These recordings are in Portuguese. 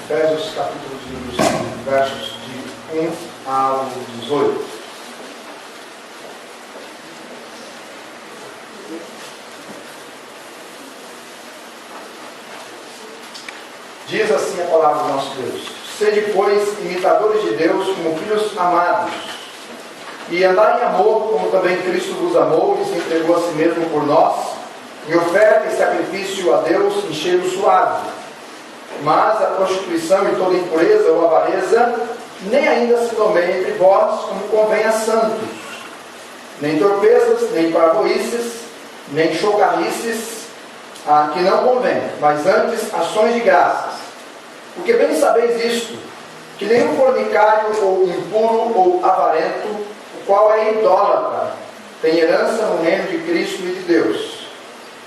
Efésios capítulo de versos de 1 ao 18. Diz assim a palavra do nosso Deus: sede, pois, imitadores de Deus como filhos amados, e andai em amor, como também Cristo vos amou e se entregou a si mesmo por nós, em oferta e sacrifício a Deus em cheiro suave. Mas a prostituição e toda impureza ou avareza nem ainda se nomeia entre vós, como convém a santos, nem torpezas, nem parvoíces, nem chocarrices, que não convém, mas antes ações de graças. Porque bem sabeis isto, que nenhum fornicário ou impuro ou avarento, o qual é idólatra, tem herança no reino de Cristo e de Deus.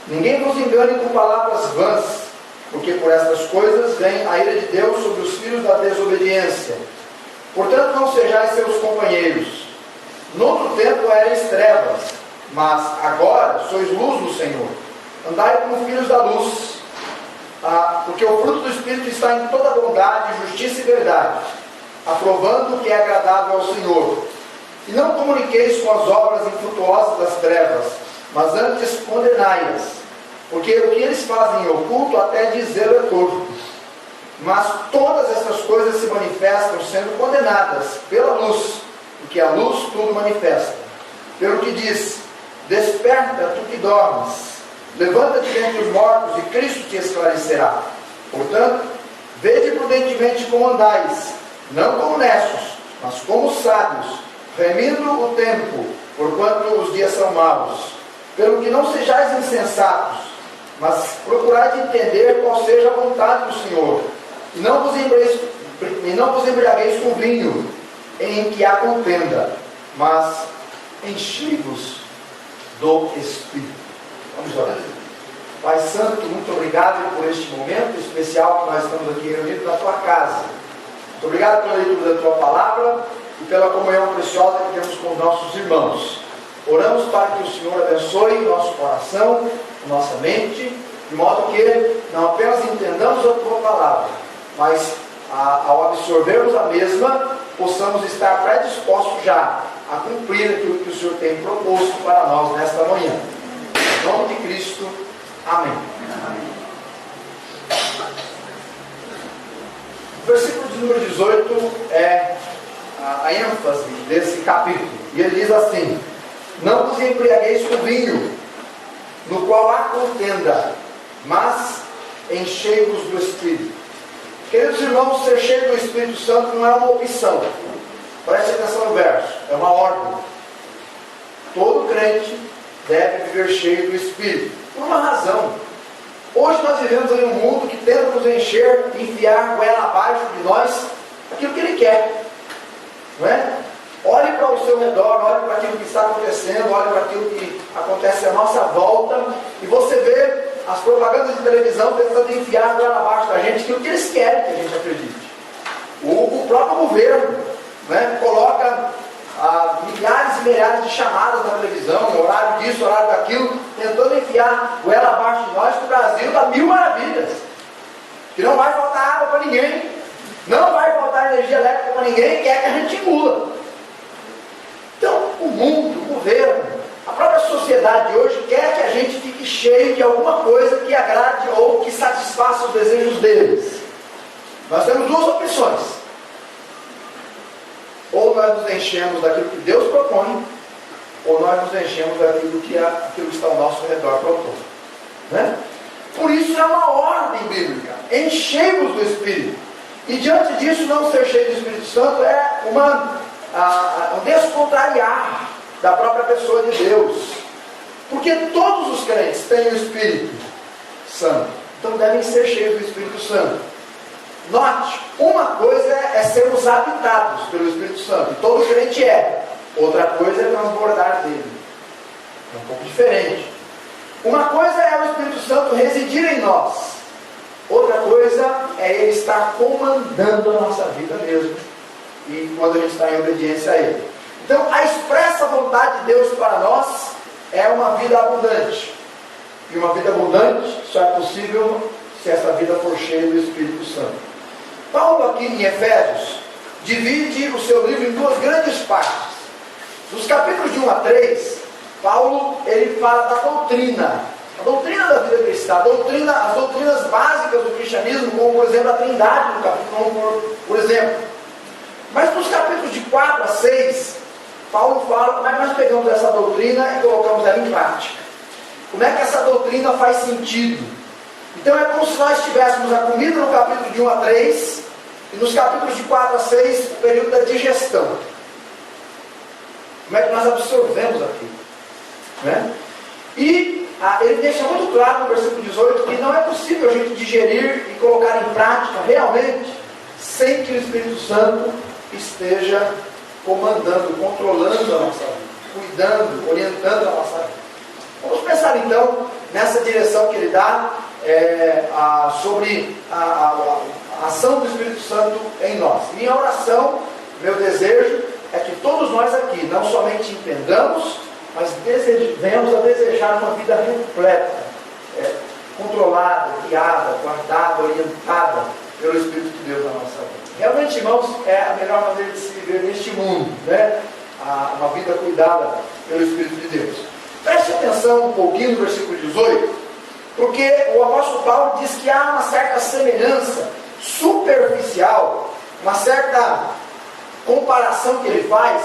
Ninguém vos engane com palavras vãs, porque por estas coisas vem a ira de Deus sobre os filhos da desobediência. Portanto, não sejais seus companheiros. Noutro tempo erais trevas, mas agora sois luz do Senhor. Andai como filhos da luz, porque o fruto do Espírito está em toda bondade, justiça e verdade, aprovando o que é agradável ao Senhor. E não comuniqueis com as obras infrutuosas das trevas, mas antes condenai-as, porque o que eles fazem em oculto até dizer é torto. Mas todas essas coisas se manifestam sendo condenadas pela luz, porque a luz tudo manifesta. Pelo que diz: desperta, tu que dormes, levanta-te dentre os mortos, e Cristo te esclarecerá. Portanto, vede prudentemente como andais, não como necios, mas como sábios, remindo o tempo, porquanto os dias são maus. Pelo que não sejais insensatos, mas procurai entender qual seja a vontade do Senhor. E não vos embriagueis com vinho, em que há contenda, mas enchei-vos do Espírito. Vamos orar. Pai Santo, muito obrigado por este momento especial que nós estamos aqui reunidos na tua casa. Muito obrigado pela leitura da tua palavra e pela comunhão preciosa que temos com os nossos irmãos. Oramos para que o Senhor abençoe nosso coração, nossa mente, de modo que não apenas entendamos a tua palavra, mas ao absorvermos a mesma, possamos estar predispostos já a cumprir aquilo que o Senhor tem proposto para nós nesta manhã. Em nome de Cristo, amém. O versículo de número 18 é a ênfase desse capítulo. E ele diz assim: não vos embriagueis com vinho, no qual há contenda, mas enchei-vos do Espírito. Queridos irmãos, ser cheio do Espírito Santo não é uma opção. Preste atenção no verso, é uma ordem. Todo crente deve viver cheio do Espírito, por uma razão. Hoje nós vivemos em um mundo que tenta nos encher, enfiar goela abaixo de nós aquilo que ele quer, não é? Olhe para o seu redor, olhe para aquilo que está acontecendo, olhe para aquilo que acontece à nossa volta, e você vê as propagandas de televisão tentando enfiar goela abaixo da gente aquilo que eles querem que a gente acredite. O próprio governo, né, coloca milhares e milhares de chamadas na televisão, horário disso, horário daquilo, tentando enfiar goela abaixo de nós, que o Brasil dá mil maravilhas, que não vai faltar água para ninguém, não vai faltar energia elétrica para ninguém, quer que a gente engula. Então, o mundo, o governo, a própria sociedade de hoje quer que a gente fique cheio de alguma coisa que agrade ou que satisfaça os desejos deles. Nós temos duas opções: ou nós nos enchemos daquilo que Deus propõe, ou nós nos enchemos daquilo que está ao nosso redor propõe, né? Por isso é uma ordem bíblica: enchei-vos do Espírito. E diante disso, não ser cheio do Espírito Santo é um descontrariar da própria pessoa de Deus, porque todos os crentes têm o Espírito Santo, então devem ser cheios do Espírito Santo. Note, uma coisa é sermos habitados pelo Espírito Santo, e todo crente é. Outra coisa é transbordar dele. É um pouco diferente. Uma coisa é o Espírito Santo residir em nós, outra coisa é ele estar comandando a nossa vida mesmo, e quando a gente está em obediência a ele. Então, a expressa vontade de Deus para nós é uma vida abundante. E uma vida abundante só é possível se essa vida for cheia do Espírito Santo. Paulo aqui em Efésios divide o seu livro em duas grandes partes. Nos capítulos de 1 a 3, Paulo ele fala da doutrina, a doutrina da vida cristã, as doutrinas básicas do cristianismo, como por exemplo a Trindade, no capítulo 1, por exemplo. Mas nos capítulos de 4 a 6, Paulo fala como é que nós pegamos essa doutrina e colocamos ela em prática. Como é que essa doutrina faz sentido? Então é como se nós tivéssemos a comida no capítulo de 1 a 3 e nos capítulos de 4 a 6 o período da digestão. Como é que nós absorvemos aquilo, né? E ele deixa muito claro no versículo 18 que não é possível a gente digerir e colocar em prática realmente sem que o Espírito Santo esteja comandando, controlando a nossa vida, cuidando, orientando a nossa vida. Vamos pensar então nessa direção que ele dá sobre a ação do Espírito Santo em nós. Minha oração, meu desejo é que todos nós aqui não somente entendamos, mas venhamos a desejar uma vida repleta, controlada, guiada, guardada, orientada pelo Espírito de Deus na nossa vida. Realmente, irmãos, é a melhor maneira de se viver neste mundo, né? Uma vida cuidada pelo Espírito de Deus. Preste atenção um pouquinho no versículo 18, porque o apóstolo Paulo diz que há uma certa semelhança superficial, uma certa comparação que ele faz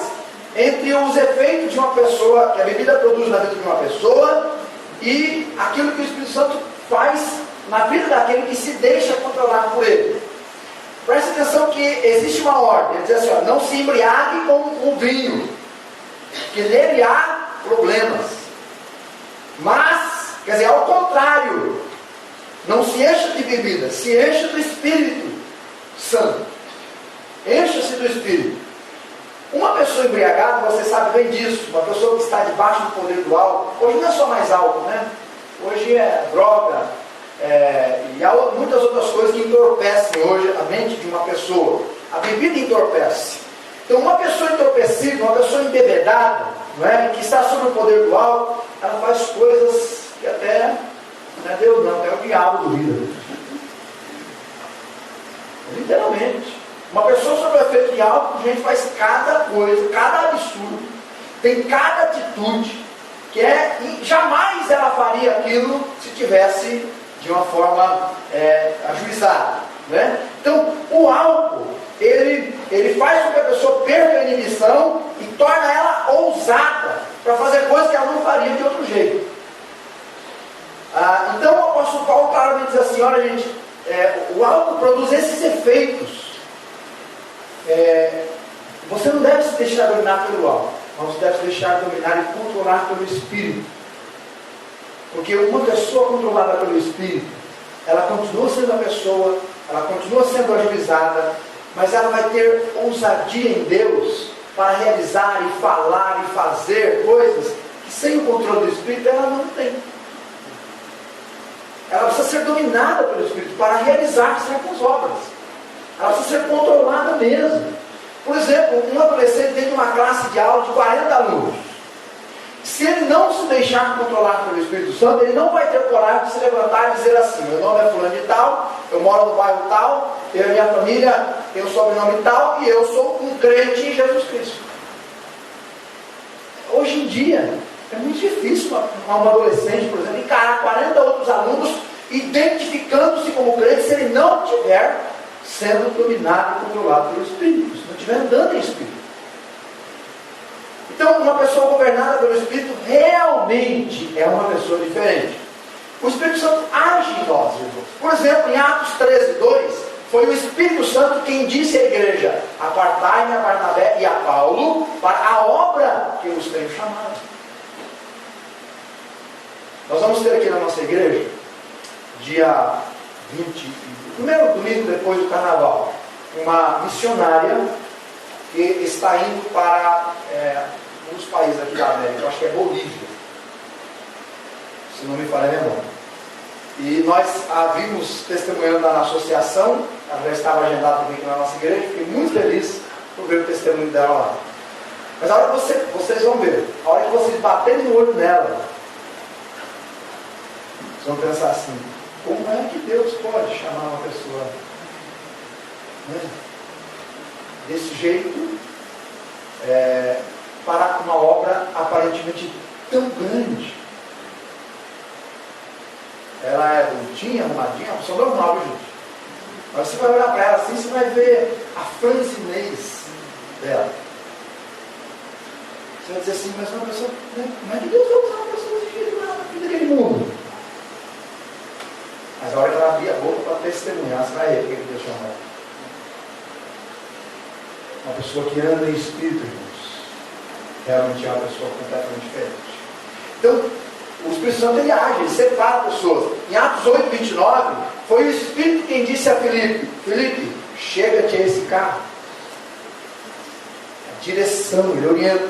entre os efeitos de uma pessoa, que a bebida produz na vida de uma pessoa, e aquilo que o Espírito Santo faz na vida daquele que se deixa controlar por ele. Preste atenção que existe uma ordem, ele diz assim, ó, não se embriague com o vinho, que nele há problemas. Mas, quer dizer, ao contrário, não se encha de bebida, se encha do Espírito Santo. Encha-se do Espírito. Uma pessoa embriagada, você sabe bem disso, uma pessoa que está debaixo do poder do álcool, hoje não é só mais álcool, né? Hoje é droga, e há muitas outras coisas que entorpecem hoje a mente de uma pessoa. A bebida entorpece. Então uma pessoa entorpecida, uma pessoa embebedada, não é? Que está sob o poder do álcool, ela faz coisas que até não é Deus não, é o diabo duvida. Literalmente. Uma pessoa sob o efeito de álcool, gente, faz cada coisa, cada absurdo, tem cada atitude, e jamais ela faria aquilo se tivesse de uma forma ajuizada, né? Então, o álcool, ele faz com que a pessoa perca a inibição e torna ela ousada para fazer coisas que ela não faria de outro jeito. Então, o apóstolo Paulo claramente diz assim, olha gente, o álcool produz esses efeitos. Você não deve se deixar dominar pelo álcool, mas você deve se deixar dominar e controlar pelo Espírito. Porque uma pessoa controlada pelo Espírito, ela continua sendo a pessoa, ela continua sendo ajuizada, mas ela vai ter ousadia em Deus para realizar e falar e fazer coisas que sem o controle do Espírito ela não tem. Ela precisa ser dominada pelo Espírito para realizar certas obras. Ela precisa ser controlada mesmo. Por exemplo, um adolescente dentro de uma classe de aula de 40 alunos. Se ele não se deixar controlar pelo Espírito Santo, ele não vai ter coragem de se levantar e dizer assim, meu nome é fulano de tal, eu moro no bairro tal, eu e minha família tem o sobrenome tal, e eu sou um crente em Jesus Cristo. Hoje em dia, é muito difícil uma adolescente, por exemplo, encarar 40 outros alunos identificando-se como crente se ele não tiver sendo dominado e controlado pelo Espírito, se não estiver andando em Espírito. Então, uma pessoa governada pelo Espírito realmente é uma pessoa diferente. O Espírito Santo age em nós, irmãos. Por exemplo, em Atos 13:2, foi o Espírito Santo quem disse à igreja, apartai-me a Barnabé e a Paulo para a obra que eu os tenho chamado. Nós vamos ter aqui na nossa igreja, dia 20, primeiro domingo depois do carnaval, uma missionária que está indo para um dos países aqui da América, eu acho que é Bolívia, se não me falha a memória. E nós a vimos testemunhando na associação, ela já estava agendada também aqui na nossa igreja, fiquei muito feliz por ver o testemunho dela lá. Mas a hora que vocês vão ver, a hora que vocês baterem no olho nela, vocês vão pensar assim, como é que Deus pode chamar uma pessoa né, desse jeito, parar com uma obra aparentemente tão grande. Ela é bonitinha, arrumadinha, uma pessoa normal, gente. Mas você vai olhar para ela assim, você vai ver a franzinez dela. Você vai dizer assim, mas uma pessoa, né, como é que Deus vai usar uma pessoa desse jeito na vida daquele mundo? Mas a hora que ela abrir a boca para testemunhar, você vai ver o que Deus chama ela. Uma pessoa que anda em espírito, irmãos, realmente é uma pessoa completamente diferente. Então, o Espírito Santo ele age, ele separa pessoas. Em Atos 8, 29, foi o Espírito quem disse a Filipe: Filipe, chega-te a esse carro. A direção, ele orienta.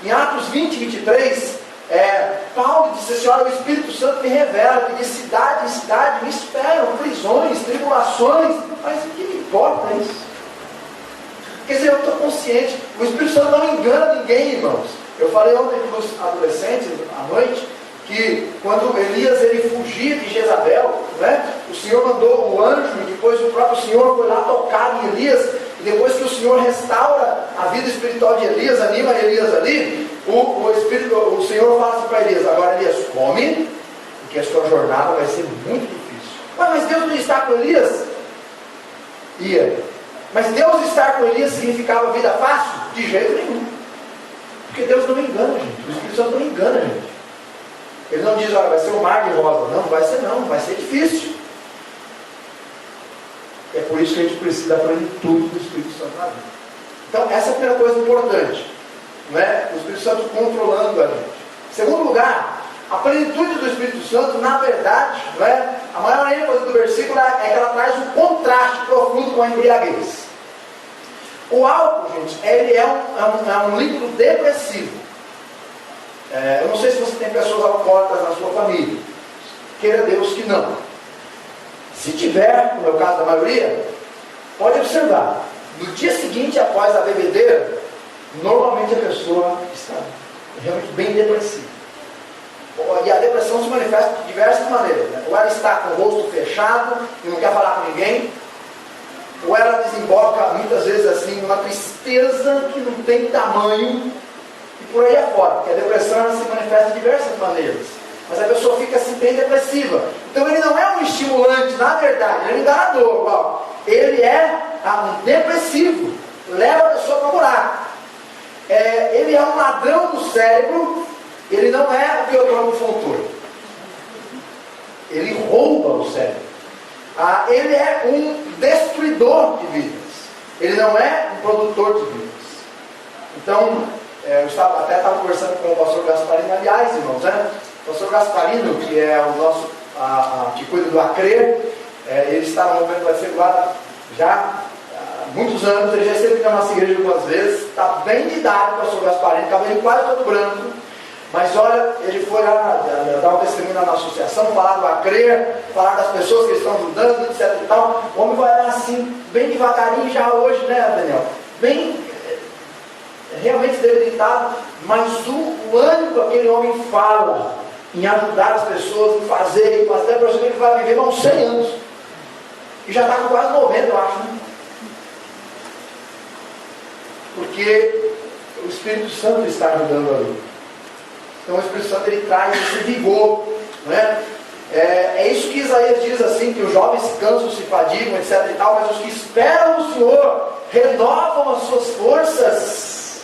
Em Atos 20, 23, Paulo disse assim: olha, o Espírito Santo me revela que de cidade em cidade me esperam prisões, tribulações. Mas o que me importa isso? Quer dizer, eu estou consciente, o Espírito Santo não engana ninguém, irmãos. Eu falei ontem para os adolescentes, à noite, que quando Elias ele fugia de Jezabel, né, o Senhor mandou o anjo, e depois o próprio Senhor foi lá tocar em Elias, e depois que o Senhor restaura a vida espiritual de Elias, anima Elias ali, o Senhor fala assim para Elias: agora Elias, come, porque a sua jornada vai ser muito difícil. Mas Deus não está com Elias? Mas Deus estar com Elias significava vida fácil? De jeito nenhum. Porque Deus não engana, gente. O Espírito Santo não engana, gente. Ele não diz: olha, vai ser um mar de rosa. Não, vai ser difícil. É por isso que a gente precisa da plenitude do Espírito Santo na vida. Então, essa é a primeira coisa importante, não é? O Espírito Santo controlando a gente. Em segundo lugar, a plenitude do Espírito Santo, na verdade, não é? A maior ênfase do versículo é que ela traz um contraste profundo com a embriaguez. O álcool, gente, ele é um líquido depressivo. Eu não sei se você tem pessoas alcoólicas na sua família. Queira Deus que não. Se tiver, no meu caso da maioria, pode observar. No dia seguinte, após a bebedeira, normalmente a pessoa está realmente bem depressiva. E a depressão se manifesta de diversas maneiras, né? Ou ela está com o rosto fechado e não quer falar com ninguém, ou ela desemboca muitas vezes assim numa tristeza que não tem tamanho, e por aí afora, porque a depressão ela se manifesta de diversas maneiras, mas a pessoa fica assim bem depressiva. Então ele não é um estimulante, na verdade, ele é um enganador. Ele é um depressivo, leva a pessoa para o buraco. Ele é um ladrão do cérebro. Ele não é o Teotônio Fontoura. Ele rouba o cérebro. Ele é um destruidor de vidas. Ele não é um produtor de vidas. Então, eu até estava conversando com o pastor Gasparino, aliás, irmãos, né? O pastor Gasparino, que é o nosso, que cuida do Acre, ele está no movimento discipulado já há muitos anos. Ele já esteve na nossa igreja algumas vezes. Está bem de idade, o pastor Gasparino, cabelo quase todo branco. Mas olha, ele foi lá dar um testemunho na nossa associação, falar do Acre, falar das pessoas que estão ajudando, etc e tal. O homem vai lá assim, bem devagarinho já hoje, né, Daniel? Bem, realmente debilitado, mas o ânimo que aquele homem fala em ajudar as pessoas, em fazer, a pessoa que ele vai viver uns 100 anos. E já está com quase 90, eu acho, né? Porque o Espírito Santo está ajudando ali. Então o Espírito Santo ele traz esse vigor, né? É isso que Isaías diz assim, que os jovens cansam, se fadigam, etc e tal, mas os que esperam no Senhor renovam as suas forças.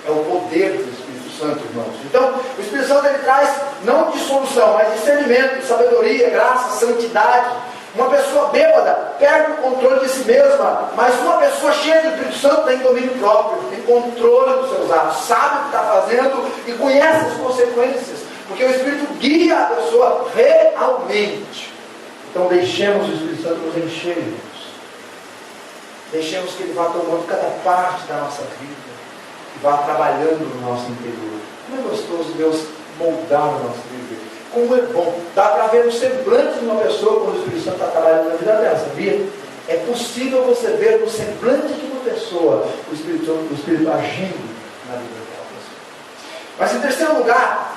É o poder do Espírito Santo, irmãos. Então o Espírito Santo ele traz não dissolução, mas discernimento, sabedoria, graça, santidade. Uma pessoa bêbada perde o controle de si mesma, mas uma pessoa cheia do Espírito Santo tem domínio próprio, tem controle dos seus atos, sabe o que está fazendo e conhece as consequências, porque o Espírito guia a pessoa realmente. Então deixemos o Espírito Santo nos encher, irmãos. Deixemos que ele vá tomando cada parte da nossa vida e vá trabalhando no nosso interior. Como é gostoso Deus moldar o nosso viver. Como é bom. Dá para ver o semblante de uma pessoa quando o Espírito Santo está trabalhando na vida dela, sabia? É possível você ver no semblante de uma pessoa o Espírito agindo na vida daquela pessoa. Mas em terceiro lugar,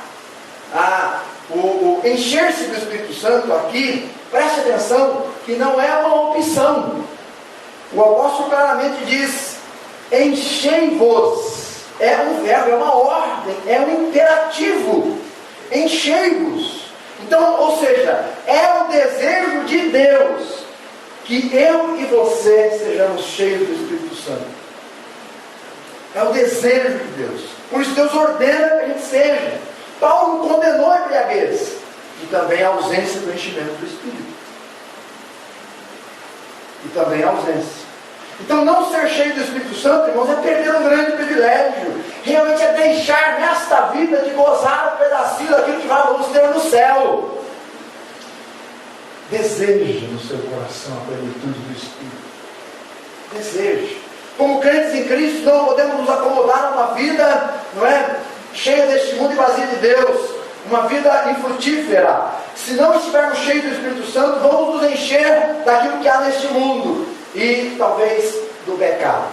o encher-se do Espírito Santo aqui, preste atenção, que não é uma opção. O apóstolo claramente diz: enchei-vos. É um verbo, é uma ordem, é um imperativo. Enchei-vos. Então, ou seja, é o desejo de Deus que eu e você sejamos cheios do Espírito Santo. É o desejo de Deus. Por isso Deus ordena que a gente seja. Paulo condenou a embriaguez e também a ausência do enchimento do Espírito. E também a ausência. Então, não ser cheio do Espírito Santo, irmãos, é perder um grande privilégio. Realmente é deixar nesta vida de gozar um pedacinho daquilo que vamos ter no céu. Deseje no seu coração a plenitude do Espírito. Deseje. Como crentes em Cristo, não podemos nos acomodar a uma vida, não é, cheia deste mundo e vazia de Deus. Uma vida infrutífera. Se não estivermos cheios do Espírito Santo, vamos nos encher daquilo que há neste mundo. E talvez do pecado.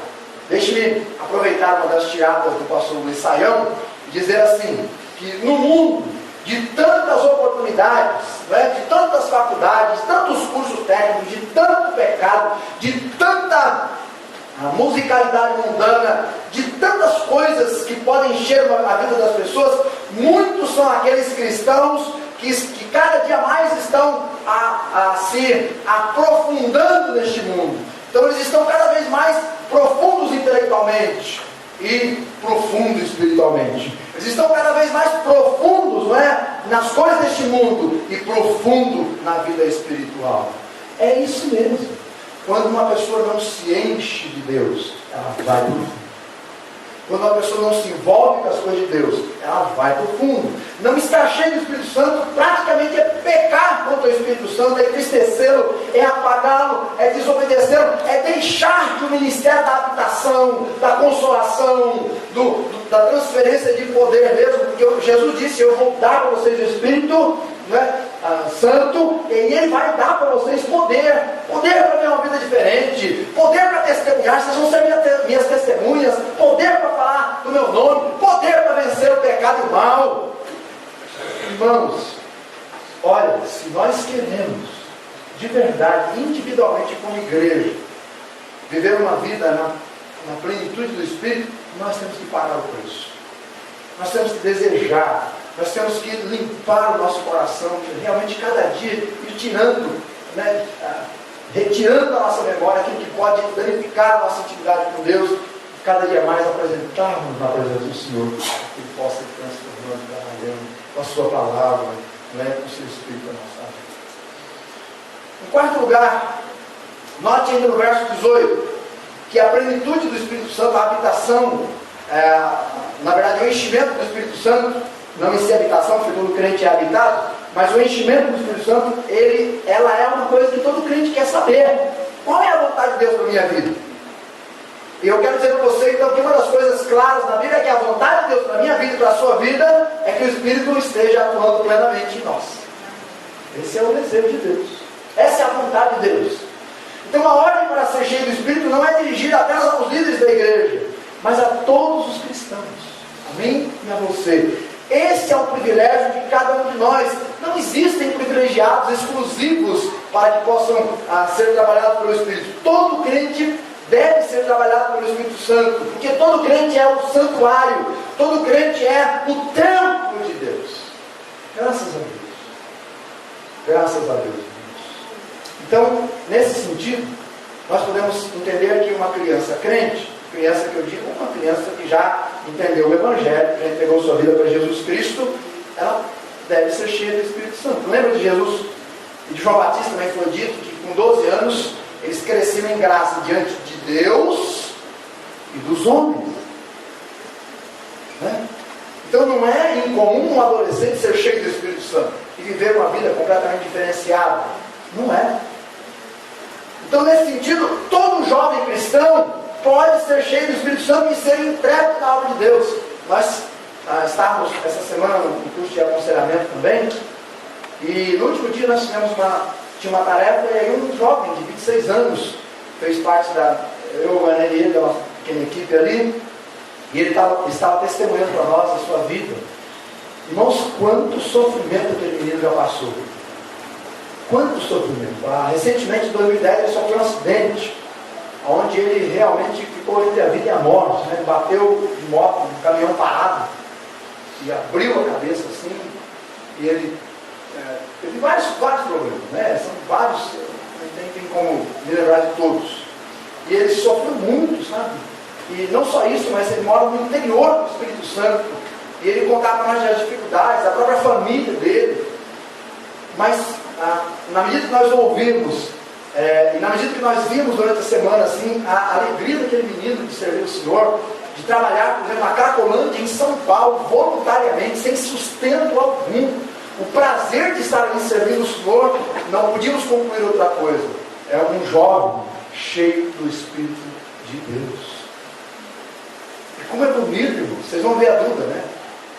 Deixe-me aproveitar uma das tiradas do pastor Luiz Saião e dizer assim, que no mundo de tantas oportunidades, de tantas faculdades, tantos cursos técnicos, de tanto pecado, de tanta musicalidade mundana, de tantas coisas que podem encher a vida das pessoas, muitos são aqueles cristãos que cada dia mais estão se aprofundando neste mundo. Então eles estão cada vez mais profundos intelectualmente e profundos espiritualmente. Eles estão cada vez mais profundos, nas coisas deste mundo e profundo na vida espiritual. É isso mesmo. Quando uma pessoa não se enche de Deus, ela vai para o fundo. Quando uma pessoa não se envolve com as coisas de Deus, ela vai para o fundo. Não estar cheio do Espírito Santo praticamente é pecar contra o Espírito Santo, é entristecê-lo, é apagá-lo, é desobedecê-lo, é deixar que o ministério da habitação, da consolação, da transferência de poder mesmo, porque Jesus disse: eu vou dar para vocês o Espírito Santo, e Ele vai dar para vocês poder para ter uma vida diferente, poder para testemunhar, vocês vão ser minhas testemunhas, poder para falar do meu nome, poder para vencer o pecado e o mal. Irmãos, olha, se nós queremos de verdade, individualmente como igreja, viver uma vida na plenitude do Espírito, nós temos que pagar o preço. Nós temos que desejar, nós temos que limpar o nosso coração, realmente cada dia ir tirando, retirando da nossa memória aquilo que pode danificar a nossa intimidade com Deus, e cada dia mais apresentarmos na presença do Senhor, que Ele possa ir transformando, trabalhando com a sua palavra, com o seu Espírito na nossa vida. Em quarto lugar, note ainda no verso 18, que a plenitude do Espírito Santo, a habitação, na verdade o enchimento do Espírito Santo, não em si habitação, porque todo crente é habitado, mas o enchimento do Espírito Santo, ela é uma coisa que todo crente quer saber. Qual é a vontade de Deus para a minha vida? E eu quero dizer para você, então, que uma das coisas claras na Bíblia é que a vontade de Deus para a minha vida e para a sua vida é que o Espírito esteja atuando plenamente em nós. Esse é o desejo de Deus. Essa é a vontade de Deus. Então a ordem para ser cheio do Espírito não é dirigida apenas aos líderes da igreja, mas a todos os cristãos. A mim e a você. Esse é o privilégio de cada um de nós. Não existem privilegiados exclusivos para que possam ser trabalhados pelo Espírito. Todo crente deve ser trabalhado pelo Espírito Santo, porque todo crente é o santuário, todo crente é o templo de Deus. Graças a Deus. Graças a Deus. Então, nesse sentido, nós podemos entender que uma criança crente, criança que eu digo, uma criança que já entendeu o Evangelho, já entregou sua vida para Jesus Cristo, ela deve ser cheia do Espírito Santo. Lembra de Jesus e de João Batista também foi dito que com 12 anos eles cresciam em graça diante de Deus e dos homens. Então não é incomum um adolescente ser cheio do Espírito Santo e viver uma vida completamente diferenciada. Não é. Então, nesse sentido, todo jovem cristão pode ser cheio do Espírito Santo e ser intrépido na obra de Deus. Nós estávamos essa semana no curso de aconselhamento também, e no último dia nós tinha uma tarefa, e aí um jovem de 26 anos fez parte eu, o Ana e ele, da nossa pequena equipe ali, e ele estava testemunhando para nós a sua vida. Irmãos, quanto sofrimento aquele menino já passou. Quanto sofrimento. Recentemente, em 2010, ele sofreu um acidente. onde ele realmente ficou entre a vida e a morte, né? Ele bateu de moto no caminhão parado e abriu a cabeça assim, e ele teve vários problemas, né? São vários, não tem como me lembrar de todos. E ele sofreu muito, sabe? E não só isso, mas ele mora no interior do Espírito Santo, e ele contava para nós as dificuldades, a própria família dele. Mas na medida que nós ouvimos, e na medida que nós vimos durante a semana assim, a alegria daquele menino de servir o Senhor, de trabalhar, por exemplo, na Cracolândia, em São Paulo, voluntariamente, sem sustento algum, o prazer de estar ali servindo o Senhor, não podíamos concluir outra coisa. É um jovem cheio do Espírito de Deus. E como é bonito, irmão, vocês vão ver a Duda, né?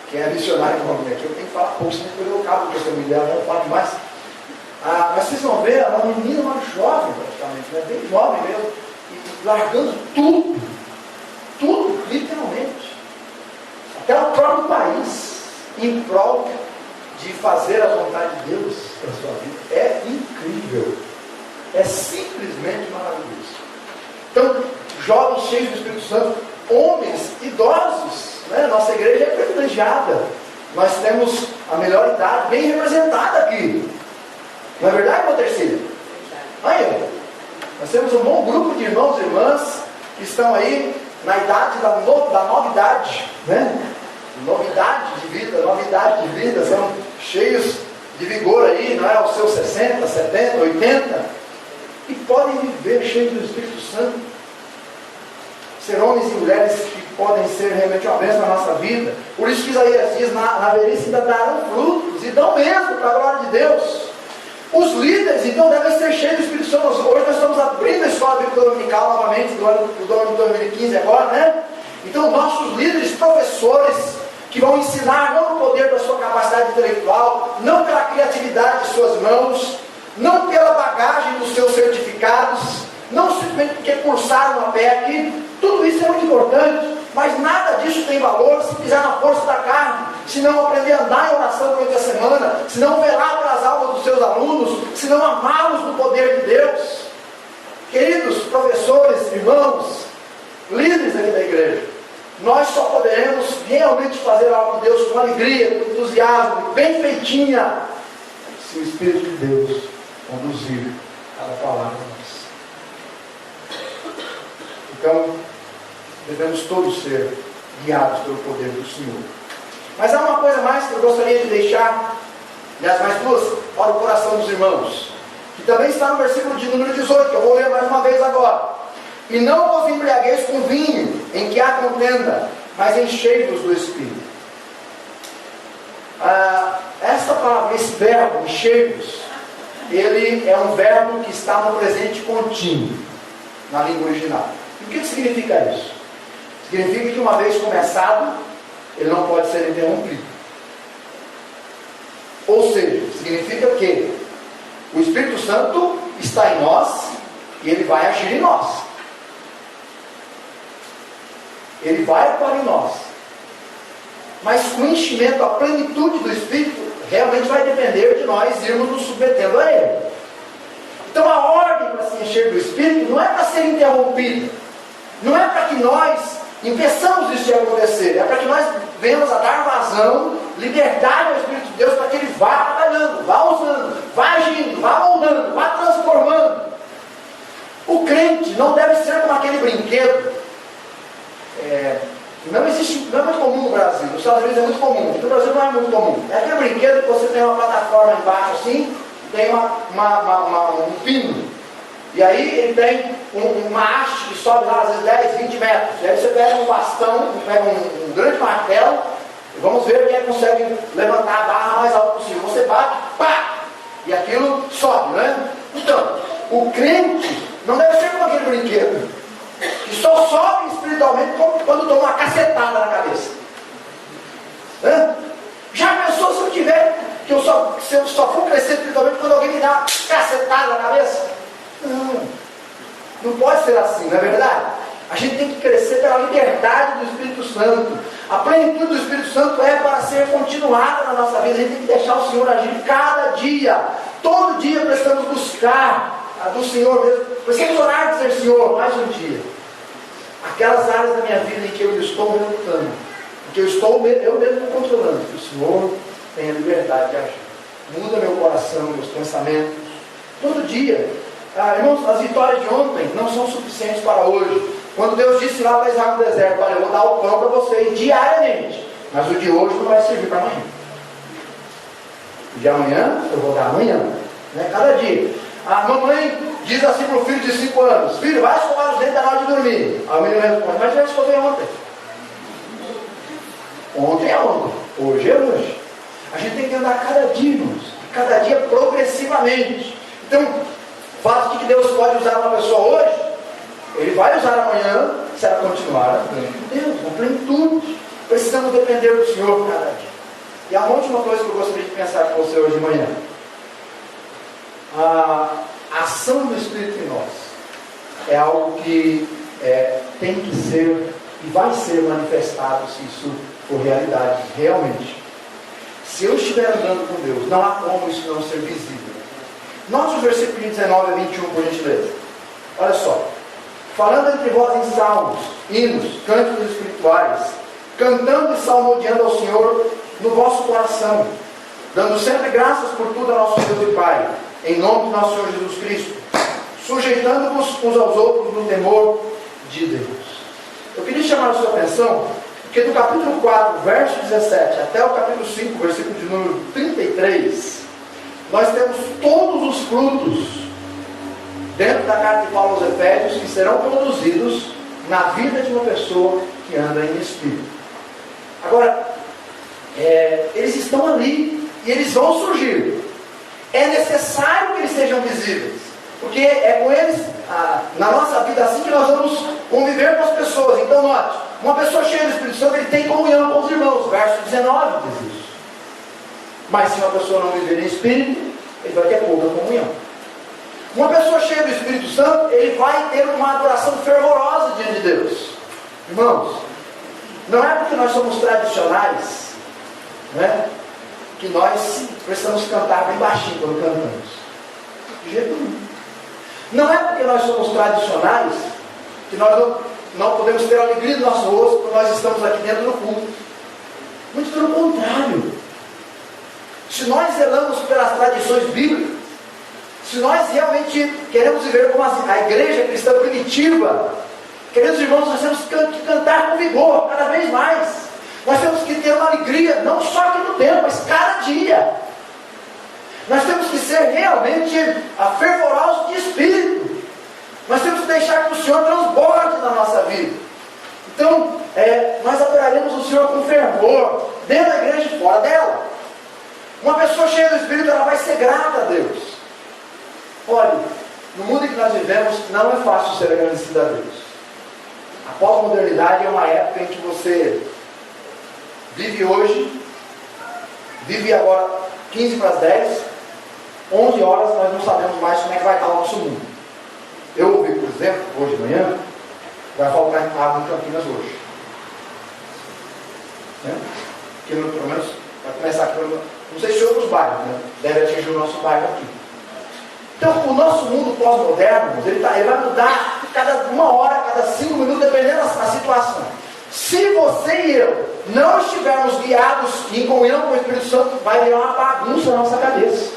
Quem é missionário aqui, eu tenho que falar pouco, senão eu acabo com essa mulher, não falo demais. Mas vocês vão ver, ela é uma menina, uma jovem praticamente, né? Bem jovem mesmo, e largando tudo, literalmente, até o próprio país, em prol de fazer a vontade de Deus para a sua vida. É incrível, é simplesmente maravilhoso. Então, jovens cheios do Espírito Santo, homens, idosos, né? Nossa igreja é privilegiada, nós temos a melhor idade bem representada aqui, não é verdade, meu terceiro? Aí, nós temos um bom grupo de irmãos e irmãs que estão aí na idade da novidade, né? Novidade de vida, são cheios de vigor aí, não é? Aos seus 60, 70, 80, e podem viver cheios do Espírito Santo, ser homens e mulheres que podem ser realmente uma bênção na nossa vida. Por isso que Isaías diz, na velhice ainda darão frutos, e dão mesmo, para a glória de Deus. Os líderes, então, devem ser cheios do Espírito Santo. Hoje nós estamos abrindo a escola bíblica dominical novamente, do ano de 2015 agora, né? Então, nossos líderes, professores, que vão ensinar não no poder da sua capacidade intelectual, não pela criatividade de suas mãos, não pela bagagem dos seus certificados, não simplesmente porque cursaram a pé aqui. Tudo isso é muito importante, mas nada disso tem valor se fizer na força da carne, se não aprender a andar em oração durante a semana, se não velar pelas almas dos seus alunos, se não amá-los no poder de Deus. Queridos professores, irmãos, líderes aqui da igreja, nós só poderemos realmente fazer a obra de Deus com alegria, com entusiasmo, bem feitinha, se o Espírito de Deus conduzir cada palavra a nós. Então, devemos todos ser guiados pelo poder do Senhor. Mas há uma coisa mais que eu gostaria de deixar, e as mais duas, para o coração dos irmãos, que também está no versículo de número 18, que eu vou ler mais uma vez agora. E não vos embriagueis com vinho, em que há contenda, mas enchei-vos do Espírito. Essa palavra, esse verbo, enchei-vos, ele é um verbo que está no presente contínuo, na língua original. E o que significa isso? Significa que uma vez começado, ele não pode ser interrompido. Ou seja, significa que o Espírito Santo está em nós e ele vai agir em nós. Ele vai atuar em nós. Mas o enchimento, a plenitude do Espírito, realmente vai depender de nós irmos nos submetendo a Ele. Então a ordem para se encher do Espírito não é para ser interrompida. Não é para que nós impeçamos isso de acontecer. É para que nós venhamos a dar vazão, liberdade ao Espírito de Deus, para que Ele vá trabalhando, vá usando, vá agindo, vá moldando, vá transformando. O crente não deve ser como aquele brinquedo. Não é muito comum no Brasil. Nos Estados Unidos é muito comum. No Brasil não é muito comum. É aquele brinquedo que você tem uma plataforma embaixo assim, tem um pino. E aí ele tem uma haste que sobe lá às vezes 10, 20 metros. E aí você pega um bastão, pega um grande martelo, e vamos ver quem consegue levantar a barra mais alto possível. Você bate, pá! E aquilo sobe, né? Então, o crente não deve ser como aquele brinquedo, que só sobe espiritualmente quando toma uma cacetada na cabeça. Já pensou se eu tiver, se eu só for crescer espiritualmente quando alguém me dá uma cacetada na cabeça? Não pode ser assim, não é verdade? A gente tem que crescer pela liberdade do Espírito Santo. A plenitude do Espírito Santo é para ser continuada na nossa vida. A gente tem que deixar o Senhor agir cada dia. Todo dia precisamos buscar do Senhor mesmo. Precisamos orar e dizer, Senhor, mais um dia. Aquelas áreas da minha vida em que eu estou relutando, em que eu mesmo controlando, que o Senhor tenha liberdade de agir. Muda meu coração, meus pensamentos. Todo dia. Irmãos, as vitórias de ontem não são suficientes para hoje. Quando Deus disse lá para Israel no deserto, olha, eu vou dar o pão para vocês diariamente, mas o de hoje não vai servir para amanhã. O de amanhã, eu vou dar amanhã, né? Cada dia. A mamãe diz assim para o filho de 5 anos, filho, vai escovar os dentes na hora de dormir. Aí o menino responde, mas já escovei ontem. Ontem é ontem, hoje é hoje. A gente tem que andar cada dia, irmãos, cada dia progressivamente. Então, o fato de que Deus pode usar uma pessoa hoje, Ele vai usar amanhã, se ela continuar andando com Deus, na plenitude. Precisamos depender do Senhor cada dia. E a última coisa que eu gostaria de pensar com você hoje de manhã. A ação do Espírito em nós é algo que tem que ser e vai ser manifestado se isso for realidade, realmente. Se eu estiver andando com Deus, não há como isso não ser visível. Note os versículos de 19 a 21, por gentileza. Olha só. Falando entre vós em salmos, hinos, cânticos espirituais, cantando e salmodiando ao Senhor no vosso coração, dando sempre graças por tudo a nosso Deus e Pai, em nome do nosso Senhor Jesus Cristo, sujeitando-vos uns aos outros no temor de Deus. Eu queria chamar a sua atenção, porque do capítulo 4, verso 17, até o capítulo 5, versículo de número 33, nós temos todos os frutos dentro da carta de Paulo aos Efésios que serão produzidos na vida de uma pessoa que anda em espírito. Agora, eles estão ali e eles vão surgir. É necessário que eles sejam visíveis, porque é com eles, na nossa vida, assim que nós vamos conviver com as pessoas. Então, note, uma pessoa cheia do Espírito Santo, ele tem comunhão com os irmãos. Verso 19 diz isso. Mas se uma pessoa não viver em espírito, ele vai ter pouca comunhão. Uma pessoa cheia do Espírito Santo, ele vai ter uma adoração fervorosa diante de Deus. Irmãos, não é porque nós somos tradicionais, né, que nós precisamos cantar bem baixinho quando cantamos. De jeito nenhum. Não é porque nós somos tradicionais que nós não podemos ter alegria no nosso rosto quando nós estamos aqui dentro do culto. Muito pelo contrário. Se nós zelamos pelas tradições bíblicas, se nós realmente queremos viver como a igreja cristã primitiva, queridos irmãos, nós temos que cantar com vigor, cada vez mais. Nós temos que ter uma alegria, não só aqui no tempo, mas cada dia. Nós temos que ser realmente fervorosos de espírito. Nós temos que deixar que o Senhor transborde na nossa vida. Então, nós adoraremos o Senhor com fervor, dentro da igreja e fora dela. Uma pessoa cheia do Espírito, ela vai ser grata a Deus. Olha, no mundo em que nós vivemos, não é fácil ser agradecido a Deus. A pós-modernidade é uma época em que você vive hoje, vive agora 15 para as 10, 11 horas, nós não sabemos mais como é que vai estar o nosso mundo. Eu ouvi, por exemplo, hoje de manhã, vai faltar água em Campinas hoje. Né? Que pelo menos vai começar aqui, não sei se outros bairros, né? Deve atingir o nosso bairro aqui. Então, o nosso mundo pós-moderno, ele vai mudar cada 1 hora, cada 5 minutos, dependendo da situação. Se você e eu não estivermos guiados em comunhão com o Espírito Santo, vai virar uma bagunça na nossa cabeça.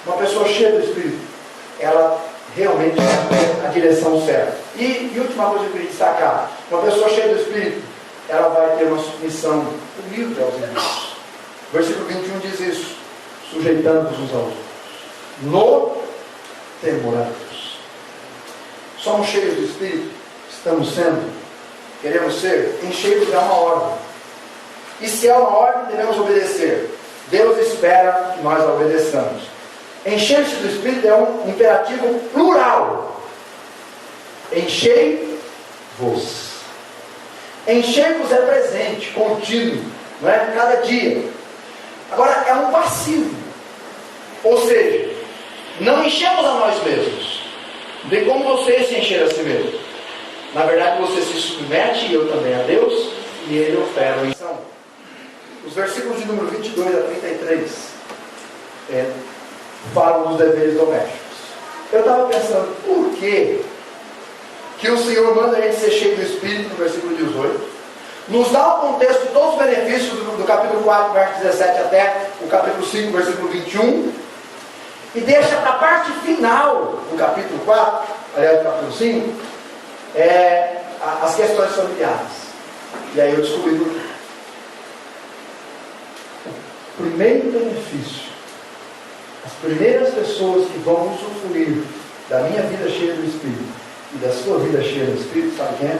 Uma pessoa cheia do Espírito, ela realmente tem a direção certa. E última coisa que eu queria destacar, uma pessoa cheia do Espírito, ela vai ter uma submissão humilde aos irmãos. Versículo 21 diz isso, sujeitando-vos uns aos outros, no temor a Deus. Somos cheios do Espírito, estamos sendo, queremos ser, encheios é uma ordem. E se é uma ordem, devemos obedecer. Deus espera que nós a obedeçamos. Encher-se do Espírito é um imperativo plural. Enchei-vos. Enchei-vos é presente, contínuo, não é? Cada dia. Agora, é um passivo. Ou seja, não enchemos a nós mesmos. Não tem como você se encher a si mesmo. Na verdade, você se submete, e eu também, a Deus, e Ele opera a missão. Os versículos de número 22 a 33 falam dos deveres domésticos. Eu estava pensando, por que o Senhor manda a gente ser cheio do Espírito, no versículo 18, nos dá o contexto de todos os benefícios do capítulo 4, verso 17 até o capítulo 5, versículo 21, e deixa para a parte final do capítulo 4, aliás, do capítulo 5, as questões familiares. E aí eu descobri por quê. O primeiro benefício, as primeiras pessoas que vão usufruir da minha vida cheia do Espírito e da sua vida cheia do Espírito, sabe quem é?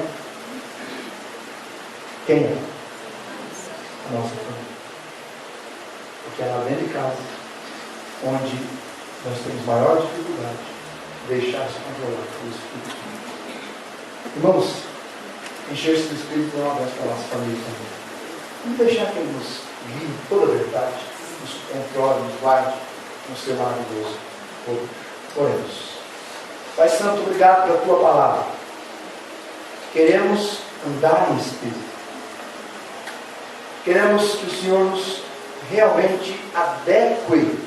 Quem é? A nossa família. Porque é lá dentro de casa onde nós temos maior dificuldade de deixar-se controlar pelo Espírito. Irmãos, encher-se do Espírito é uma benção para a nossa família também. Vamos deixar que Ele nos guie toda a verdade, nos controle, nos guarde, no seu maravilhoso. Oremos. Pai Santo, obrigado pela Tua palavra. Queremos andar em Espírito. Queremos que o Senhor nos realmente adeque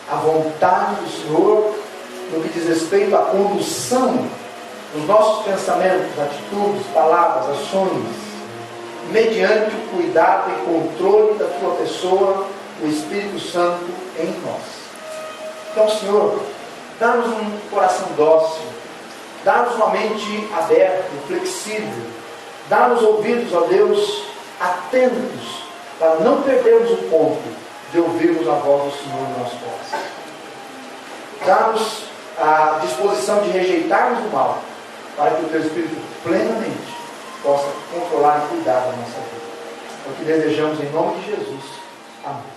à vontade do Senhor no que diz respeito à condução dos nossos pensamentos, atitudes, palavras, ações, mediante o cuidado e controle da Tua pessoa, o Espírito Santo em nós. Então, Senhor, dá-nos um coração dócil, dá-nos uma mente aberta, flexível, dá-nos ouvidos, ó Deus, atentos, para não perdermos o ponto de ouvirmos a voz do Senhor no nosso coração. Dá-nos a disposição de rejeitarmos o mal, para que o Teu Espírito plenamente possa controlar e cuidar da nossa vida. É o que desejamos em nome de Jesus. Amém.